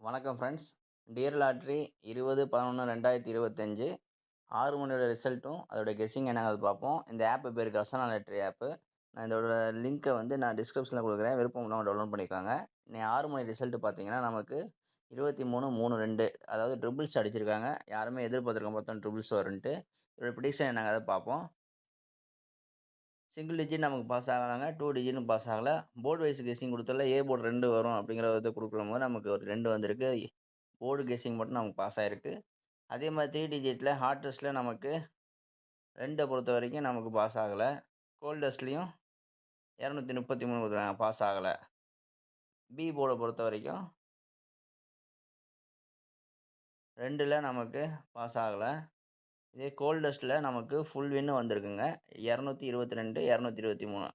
வணக்கம் friends. Dear lottery 20/11/2025 6 மணியோட ரிசல்ட்டும் அதோட கெஸ்ஸிங் என்னங்கிறது பார்ப்போம். இந்த ஆப் பேர் கசனா லாட்ரி ஆப்பு. நான் இதோட லிங்க்கை வந்து நான் டிஸ்கிரிப்ஷனில் கொடுக்குறேன். விருப்பம் உள்ளவங்க டவுன்லோட் பண்ணிக்கோங்க. இன்னைக்கு 6 மணி ரிசல்ட் பார்த்தீங்கன்னா நமக்கு 23-3-2 அதாவது ட்ரிபிள்ஸ் அடிச்சிருக்காங்க. யாருமே எதிர்பார்த்துருக்க பார்த்தோம் ட்ரிபிள்ஸ் வரும்ன்ட்டு. இதோட ப்ரிடிக்ஷன் என்னங்க அதை பார்ப்போம். சிங்கிள் டிஜிட் நமக்கு பாஸ் ஆகலாங்க. 2 டிஜிட்டும் பாஸ் ஆகல. போர்டு வைஸ் கெஸ்ஸிங் கொடுத்தல ஏ போர்டு 2 வரும் அப்படிங்கிற இதை கொடுக்கும்போது நமக்கு ஒரு 2 வந்திருக்கு. போர்டு கெஸ்ஸிங் மட்டும் நமக்கு பாஸ் ஆகிருக்கு. அதே மாதிரி 3 டிஜிட்டில் ஹார்ட் டெஸ்ட்டில் நமக்கு 2 பொறுத்த வரைக்கும் நமக்கு பாஸ் ஆகலை. கோல்ட் டெஸ்ட்லேயும் 233 கொடுத்துருக்காங்க, பாஸ் ஆகலை. பி போர்டை பொறுத்த வரைக்கும் 2ல் நமக்கு பாஸ் ஆகலை. இதே கோல்ட் டெஸ்ட்டில் நமக்கு ஃபுல் வின்னு வந்திருக்குங்க. 222 223.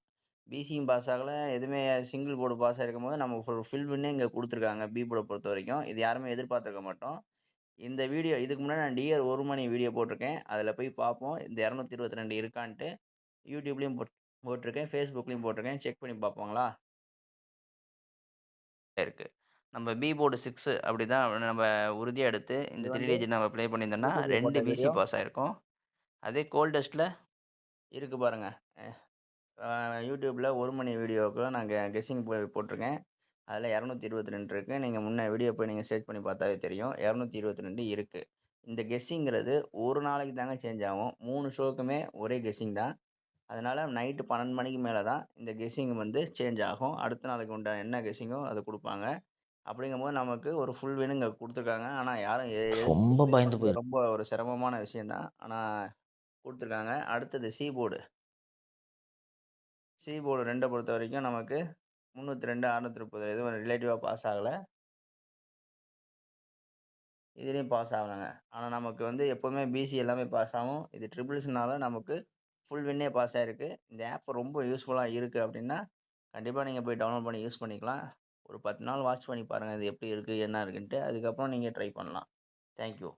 பிசியும் பாஸ் ஆகலை. எதுவுமே சிங்கிள் போர்டு பாஸ் ஆகிருக்கும் போது நமக்கு ஃபுல் வின்னே இங்கே கொடுத்துருக்காங்க. பி போர்டை பொறுத்த வரைக்கும் இது யாருமே எதிர்பார்த்துருக்க மாட்டோம். இந்த வீடியோ இதுக்கு முன்னாடி நான் டியர் 1 மணி வீடியோ போட்டிருக்கேன். அதில் போய் பார்ப்போம் இந்த 222 இருக்கான்ட்டு. யூடியூப்லேயும் போட்டிருக்கேன், ஃபேஸ்புக்லேயும் போட்டிருக்கேன். செக் பண்ணி பார்ப்போங்களா. இருக்குது. நம்ம பி போர்டு 6 அப்படி தான் நம்ம உறுதியாக எடுத்து இந்த இது 3 வந்து டிஜிட் நம்ம ப்ளே பண்ணியிருந்தோம்னா யூடியூப்ல 2 போட்ட பிசி வீடியோ. பாஸ் ஆகிருக்கும். அதே கோல்ட் டெஸ்ட்டில் இருக்குது பாருங்கள். யூடியூப்பில் 1 மணி வீடியோவுக்கு நான் கெஸ்ஸிங் போட்டிருக்கேன். அதில் 222 இருக்குது. நீங்கள் முன்னே வீடியோ போய் நீங்கள் சர்ச் பண்ணி பார்த்தாவே தெரியும். 222 இருக்குது. இந்த கெஸ்ஸிங்கிறது ஒரு நாளைக்கு தாங்க சேஞ்ச் ஆகும். 3 ஷோக்குமே ஒரே கெஸ்ஸிங் தான். அதனால் நைட்டு 12 மணிக்கு மேலே தான் இந்த கெஸ்ஸிங் வந்து சேஞ்ச் ஆகும். அடுத்த நாளைக்கு உண்டான என்ன கெஸ்ஸிங்கோ அதை கொடுப்பாங்க. அப்படிங்கும்போது நமக்கு ஒரு ஃபுல் வின் இங்கே கொடுத்துருக்காங்க. ஆனால் யாரும் ரொம்ப பயந்து எதிர்பார்க்கல. போயிரும். ரொம்ப ஒரு சிரமமான விஷயந்தான். ஆனால் கொடுத்துருக்காங்க. அடுத்தது சி போர்டு. சி போர்டு 2 பொறுத்த வரைக்கும் நமக்கு 302 630 எதுவும் ரிலேட்டிவாக பாஸ் ஆகலை. இதுலேயும் பாஸ் ஆகலைங்க. ஆனால் நமக்கு வந்து எப்போவுமே பிசி எல்லாமே பாஸ் ஆகும். இது ட்ரிபிள்ஸ்னால நமக்கு ஃபுல் வின்னே பாஸ் ஆகிருக்கு. இந்த ஆப் ரொம்ப யூஸ்ஃபுல்லாக இருக்குது அப்படின்னா கண்டிப்பாக நீங்கள் போய் டவுன்லோட் பண்ணி யூஸ் பண்ணிக்கலாம். ஒரு 10 நாள் வாட்ச் பண்ணி பாருங்கள் இது எப்படி இருக்குது என்ன இருக்குன்ட்டு. அதுக்கப்புறம் நீங்கள் ட்ரை பண்ணலாம். தேங்க்யூ.